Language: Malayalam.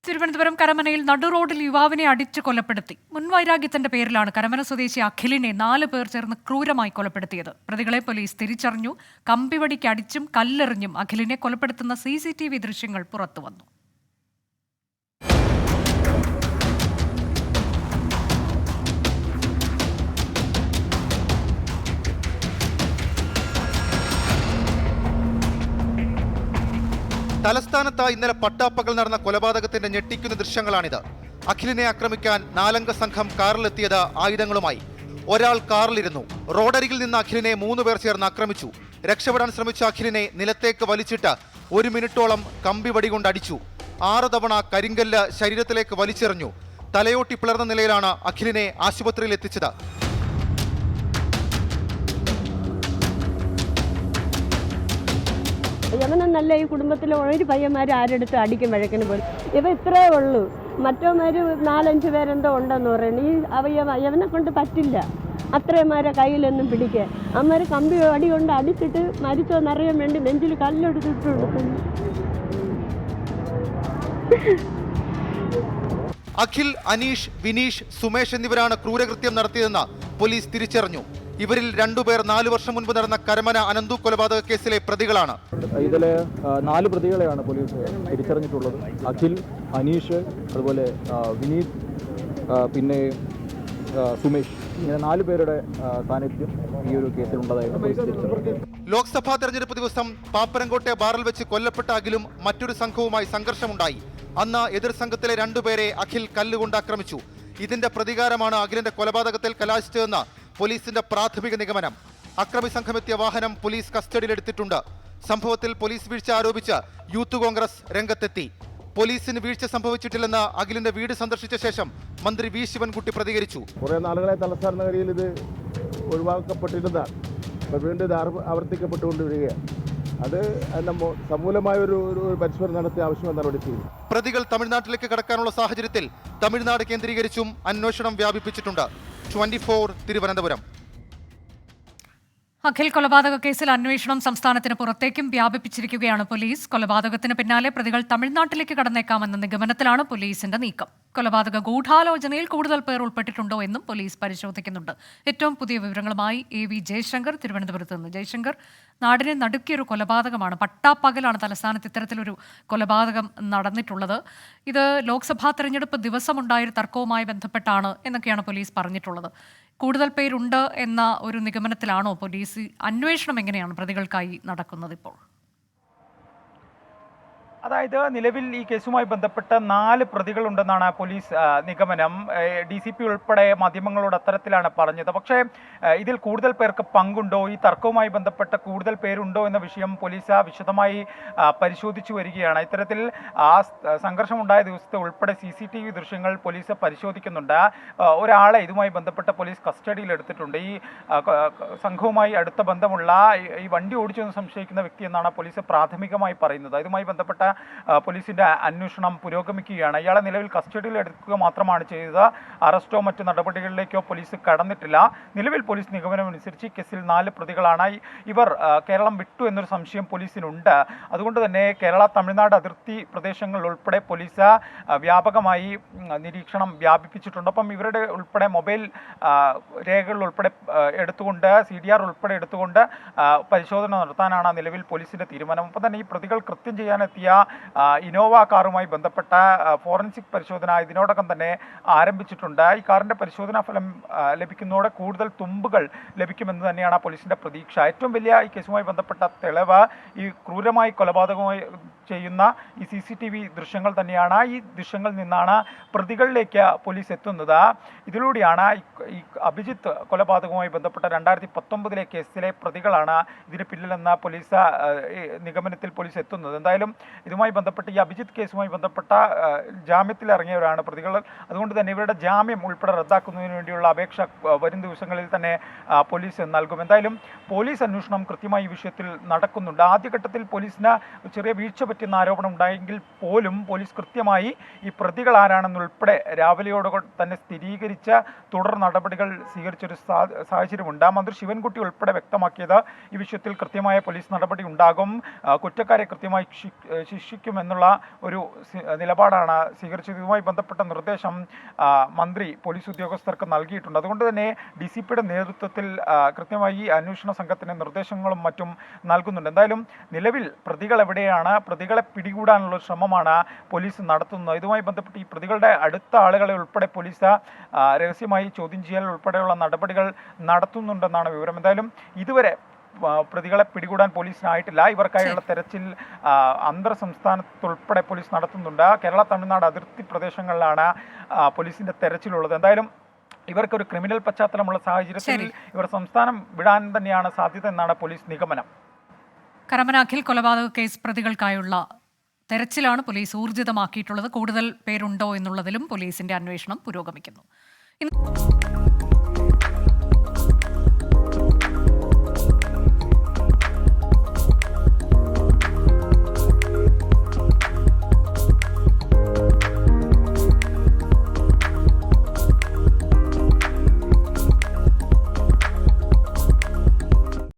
തിരുവനന്തപുരം കരമനയിൽ നടുറോഡിൽ യുവാവിനെ അടിച്ചു കൊലപ്പെടുത്തി. മുൻവൈരാഗ്യത്തിന്റെ പേരിലാണ് കരമന സ്വദേശി അഖിലിനെ 4 പേർ ചേർന്ന് ക്രൂരമായി കൊലപ്പെടുത്തിയത്. പ്രതികളെ പോലീസ് തിരിച്ചറിഞ്ഞു. കമ്പിവടിക്ക് അടിച്ചും കല്ലെറിഞ്ഞും അഖിലിനെ കൊലപ്പെടുത്തുന്ന CCTV ദൃശ്യങ്ങൾ പുറത്തുവന്നു. തലസ്ഥാനത്ത് ഇന്നലെ പട്ടാപ്പകൽ നടന്ന കൊലപാതകത്തിന്റെ ഞെട്ടിക്കുന്ന ദൃശ്യങ്ങളാണിത്. അഖിലിനെ ആക്രമിക്കാൻ 4 അംഗ സംഘം കാറിലെത്തിയത് ആയുധങ്ങളുമായി. ഒരാൾ കാറിലിരുന്നു. റോഡരികിൽ നിന്ന് അഖിലിനെ 3 പേർ ചേർന്ന് ആക്രമിച്ചു. രക്ഷപ്പെടാൻ ശ്രമിച്ച അഖിലിനെ നിലത്തേക്ക് വലിച്ചിട്ട് 1 മിനിറ്റോളം കമ്പി വടികൊണ്ട് അടിച്ചു. 6 തവണ കരിങ്കല്ല് ശരീരത്തിലേക്ക് വലിച്ചെറിഞ്ഞു. തലയോട്ടി പിളർന്ന നിലയിലാണ് അഖിലിനെ ആശുപത്രിയിൽ എത്തിച്ചത്. യവനല്ല ഈ കുടുംബത്തിലെ ഒരു പയ്യന്മാർ ആരെടുത്ത് അടിക്കും വഴക്കിന് പോലും. ഇവ ഇത്രേ ഉള്ളൂ. മറ്റവന്മാർ 4-5 പേരെന്തോ ഉണ്ടെന്ന് പറയുന്നു. ഈ യവനെ കൊണ്ട് പറ്റില്ല അത്രയന്മാരെ കയ്യിലൊന്നും പിടിക്കാൻ. അമ്മമാർ കമ്പി അടി കൊണ്ട് അടിച്ചിട്ട് മരിച്ചോന്നറിയാൻ വേണ്ടി നെഞ്ചിൽ കല്ലെടുത്തിട്ട് കൊടുക്കുന്നു. അഖിൽ, അനീഷ്, വിനീഷ്, സുമേഷ് എന്നിവരാണ് ക്രൂരകൃത്യം നടത്തിയതെന്ന് പോലീസ് തിരിച്ചറിഞ്ഞു. ഇവരിൽ 2 പേർ 4 വർഷം മുൻപ് നടന്ന കരമന അനന്തു കൊലപാതക കേസിലെ പ്രതികളാണ്. ഇതിലെ 4 പ്രതികളെയാണ് പോലീസ് തിരിച്ചറിഞ്ഞിട്ടുള്ളത്. അഖിൽ, അനീഷ്, അതുപോലെ വിനീത്, പിന്നെ സുമേഷ്, ഇങ്ങനെ 4 പേരുടെ സാന്നിധ്യം ഈ ഒരു കേസിലുള്ളതായിട്ട് പോലീസ് തിരിച്ചറിഞ്ഞു. ലോക്സഭാ തെരഞ്ഞെടുപ്പ് ദിവസം പാപ്പരംകോട്ടെ ബാറിൽ വെച്ച് കൊല്ലപ്പെട്ട അഖിലും മറ്റൊരു സംഘവുമായി സംഘർഷമുണ്ടായി. അന്ന് എതിർ സംഘത്തിലെ 2 പേരെ അഖിൽ കല്ലുകൊണ്ട് ആക്രമിച്ചു. ഇതിന്റെ പ്രതികാരമാണ് അഖിലിന്റെ കൊലപാതകത്തിൽ കലാശിച്ചതെന്ന് പോലീസിന്റെ പ്രാഥമിക നിഗമനം. അക്രമി സംഘമെത്തിയ വാഹനം പോലീസ് കസ്റ്റഡിയിലെടുത്തിട്ടുണ്ട്. സംഭവത്തിൽ പോലീസ് വീഴ്ച ആരോപിച്ച് യൂത്ത് കോൺഗ്രസ് രംഗത്തെത്തി. പോലീസിന് വീഴ്ച സംഭവിച്ചിട്ടില്ലെന്ന് അഖിലിന്റെ വീട് സന്ദർശിച്ച ശേഷം മന്ത്രി വി ശിവൻകുട്ടി പ്രതികരിച്ചു. കുറെ നാളുകളെ തലസ്ഥാന നഗരിയിൽ ഇത് ഒഴിവാക്കപ്പെട്ടിരുന്നതാണ്. വീണ്ടും ഇത് ആവർത്തിക്കപ്പെട്ടുകൊണ്ടിരിക്കുകയാണ്. അത് സമൂലമായ ഒരു പരിശോധന നടത്തി ആവശ്യമായ നടപടി ചെയ്യും. പ്രതികൾ തമിഴ്നാട്ടിലേക്ക് കടക്കാനുള്ള സാഹചര്യത്തിൽ തമിഴ്നാട് കേന്ദ്രീകരിച്ചും അന്വേഷണം വ്യാപിപ്പിച്ചിട്ടുണ്ട്. 24 തിരുവനന്തപുരം. അഖിൽ കൊലപാതക കേസിൽ അന്വേഷണം സംസ്ഥാനത്തിന് പുറത്തേക്കും വ്യാപിപ്പിച്ചിരിക്കുകയാണ് പോലീസ്. കൊലപാതകത്തിന് പിന്നാലെ പ്രതികൾ തമിഴ്നാട്ടിലേക്ക് കടന്നേക്കാമെന്ന നിഗമനത്തിലാണ് പോലീസിന്റെ നീക്കം. കൊലപാതക ഗൂഢാലോചനയിൽ കൂടുതൽ പേർ ഉൾപ്പെട്ടിട്ടുണ്ടോ എന്നും പോലീസ് പരിശോധിക്കുന്നുണ്ട്. ഏറ്റവും പുതിയ വിവരങ്ങളുമായി AV ജയശങ്കർ തിരുവനന്തപുരത്ത് നിന്ന്. ജയശങ്കർ, നാടിനെ നടുക്കിയൊരു കൊലപാതകമാണ്. പട്ടാപ്പകലാണ് തലസ്ഥാനത്ത് ഇത്തരത്തിലൊരു കൊലപാതകം നടന്നിട്ടുള്ളത്. ഇത് ലോക്സഭാ തെരഞ്ഞെടുപ്പ് ദിവസമുണ്ടായൊരു തർക്കവുമായി ബന്ധപ്പെട്ടാണ് എന്നൊക്കെയാണ് പോലീസ് പറഞ്ഞിട്ടുള്ളത്. കൂടുതൽ പേരുണ്ട് എന്ന ഒരു നിഗമനത്തിലാണോ പോലീസ്? അന്വേഷണം എങ്ങനെയാണ് പ്രതികൾക്കായി നടക്കുന്നത് ഇപ്പോൾ? അതായത് നിലവിൽ ഈ കേസുമായി ബന്ധപ്പെട്ട് 4 പ്രതികളുണ്ടെന്നാണ് പോലീസ് നിഗമനം. DCP ഉൾപ്പെടെ മാധ്യമങ്ങളോട് അത്തരത്തിലാണ് പറഞ്ഞത്. പക്ഷേ ഇതിൽ കൂടുതൽ പേർക്ക് പങ്കുണ്ടോ, ഈ തർക്കവുമായി ബന്ധപ്പെട്ട് കൂടുതൽ പേരുണ്ടോ എന്ന വിഷയം പോലീസ് വിശദമായി പരിശോധിച്ചു വരികയാണ്. ഇത്തരത്തിൽ ആ സംഘർഷമുണ്ടായ ദിവസത്തെ ഉൾപ്പെടെ CCTV ദൃശ്യങ്ങൾ പോലീസ് പരിശോധിക്കുന്നുണ്ട്. ഒരാളെ ഇതുമായി ബന്ധപ്പെട്ട് പോലീസ് കസ്റ്റഡിയിൽ എടുത്തിട്ടുണ്ട്. ഈ സംഘവുമായി അടുത്ത ബന്ധമുള്ള ഈ വണ്ടി ഓടിച്ചെന്ന് സംശയിക്കുന്ന വ്യക്തി എന്നാണ് പോലീസ് പ്രാഥമികമായി പറയുന്നത്. ഇതുമായി ബന്ധപ്പെട്ട പോലീസിന്റെ അന്വേഷണം പുരോഗമിക്കുകയാണ്. ഇയാളെ നിലവിൽ കസ്റ്റഡിയിൽ എടുക്കുക മാത്രമാണ് ചെയ്തത്. അറസ്റ്റോ മറ്റു നടപടികളിലേക്കോ പോലീസ് കടന്നിട്ടില്ല. നിലവിൽ പോലീസ് നിഗമനമനുസരിച്ച് കേസിൽ 4 പ്രതികളാണ്. ഇവർ കേരളം വിട്ടു എന്നൊരു സംശയം പോലീസിനുണ്ട്. അതുകൊണ്ട് തന്നെ കേരള തമിഴ്നാട് അതിർത്തി പ്രദേശങ്ങളിൽ ഉൾപ്പെടെ പോലീസ് വ്യാപകമായി നിരീക്ഷണം വ്യാപിപ്പിച്ചിട്ടുണ്ട്. അപ്പം ഇവരുടെ ഉൾപ്പെടെ മൊബൈൽ രേഖകൾ ഉൾപ്പെടെ എടുത്തുകൊണ്ട് CDR ഉൾപ്പെടെ എടുത്തുകൊണ്ട് പരിശോധന നടത്താനാണ് നിലവിൽ പോലീസിന്റെ തീരുമാനം. ഒപ്പം തന്നെ ഈ പ്രതികൾ കൃത്യം ചെയ്യാനെത്തിയ ഇനോവ കാറുമായി ബന്ധപ്പെട്ട ഫോറൻസിക് പരിശോധന ഇതിനോടകം തന്നെ ആരംഭിച്ചിട്ടുണ്ട്. ഈ കാറിന്റെ പരിശോധനാ ഫലം ലഭിക്കുന്നതോടെ കൂടുതൽ തുമ്പുകൾ ലഭിക്കുമെന്ന് തന്നെയാണ് പോലീസിന്റെ പ്രതീക്ഷ. ഏറ്റവും വലിയ ഈ കേസുമായി ബന്ധപ്പെട്ട തെളിവ് ഈ ക്രൂരമായി കൊലപാതകമായി ചെയ്യുന്ന ഈ CCTV ദൃശ്യങ്ങൾ തന്നെയാണ്. ഈ ദൃശ്യങ്ങളിൽ നിന്നാണ് പ്രതികളിലേക്ക് പോലീസ് എത്തുന്നത്. ഇതിലൂടെയാണ് ഈ അഭിജിത്ത് കൊലപാതകവുമായി ബന്ധപ്പെട്ട 2019 കേസിലെ പ്രതികളാണ് ഇതിന് പിന്നിലെന്ന പോലീസ് നിഗമനത്തിൽ പോലീസ് എത്തുന്നത്. എന്തായാലും ഇതുമായി ബന്ധപ്പെട്ട് ഈ അഭിജിത്ത് കേസുമായി ബന്ധപ്പെട്ട ജാമ്യത്തിൽ ഇറങ്ങിയവരാണ് പ്രതികൾ. അതുകൊണ്ട് തന്നെ ഇവരുടെ ജാമ്യം ഉൾപ്പെടെ റദ്ദാക്കുന്നതിന് വേണ്ടിയുള്ള അപേക്ഷ വരും ദിവസങ്ങളിൽ തന്നെ പോലീസ് നൽകും. എന്തായാലും പോലീസ് അന്വേഷണം കൃത്യമായി ഈ വിഷയത്തിൽ നടക്കുന്നുണ്ട്. ആദ്യഘട്ടത്തിൽ പോലീസിന് ചെറിയ വീഴ്ച പറ്റുന്ന ആരോപണം ഉണ്ടായെങ്കിൽ പോലും പോലീസ് കൃത്യമായി ഈ പ്രതികൾ ആരാണെന്നുൾപ്പെടെ രാവിലെയോടെ തന്നെ സ്ഥിരീകരിച്ച് തുടർ നടപടികൾ സ്വീകരിച്ചൊരു സാഹചര്യമുണ്ട്. മന്ത്രി ശിവൻകുട്ടി ഉൾപ്പെടെ വ്യക്തമാക്കിയത് ഈ വിഷയത്തിൽ കൃത്യമായ പോലീസ് നടപടി ഉണ്ടാകും, കുറ്റക്കാരെ കൃത്യമായി ശിക്ഷിക്കുമെന്നുള്ള ഒരു നിലപാടാണ് സ്വീകരിച്ചത്. ഇതുമായി ബന്ധപ്പെട്ട നിർദ്ദേശം മന്ത്രി പോലീസ് ഉദ്യോഗസ്ഥർക്ക് നൽകിയിട്ടുണ്ട്. അതുകൊണ്ട് തന്നെ DCPയുടെ നേതൃത്വത്തിൽ കൃത്യമായി ഈ അന്വേഷണ സംഘത്തിന് നിർദ്ദേശങ്ങളും മറ്റും നൽകുന്നുണ്ട്. എന്തായാലും നിലവിൽ പ്രതികൾ എവിടെയാണ്, പ്രതികളെ പിടികൂടാനുള്ള ശ്രമമാണ് പോലീസ് നടത്തുന്നത്. ഇതുമായി ബന്ധപ്പെട്ട് ഈ പ്രതികളുടെ അടുത്ത ആളുകളെ ഉൾപ്പെടെ പോലീസ് രഹസ്യമായി ചോദ്യം ചെയ്യൽ ഉൾപ്പെടെയുള്ള നടപടികൾ നടത്തുന്നുണ്ടെന്നാണ് വിവരം. എന്തായാലും ഇതുവരെ പ്രതികളെ പിടികൂടാൻ പോലീസിനായിട്ടില്ല. ഇവർക്കായുള്ള തെരച്ചിൽ അന്തർ സംസ്ഥാനത്തുൾപ്പെടെ പോലീസ് നടത്തുന്നുണ്ട്. കേരള തമിഴ്നാട് അതിർത്തി പ്രദേശങ്ങളിലാണ് പോലീസിന്റെ തെരച്ചിലുള്ളത്. എന്തായാലും ഇവർക്കൊരു ക്രിമിനൽ പശ്ചാത്തലമുള്ള സാഹചര്യത്തിൽ ഇവർ സംസ്ഥാനം വിടാൻ തന്നെയാണ് സാധ്യത എന്നാണ് പോലീസ് നിഗമനം. കരമന അഖിൽ കൊലപാതക കേസ് പ്രതികൾക്കായുള്ള തെരച്ചിലാണ് പോലീസ് ഊർജിതമാക്കിയിട്ടുള്ളത്. കൂടുതൽ പേരുണ്ടോ എന്നുള്ളതിലും പോലീസിന്റെ അന്വേഷണം പുരോഗമിക്കുന്നു.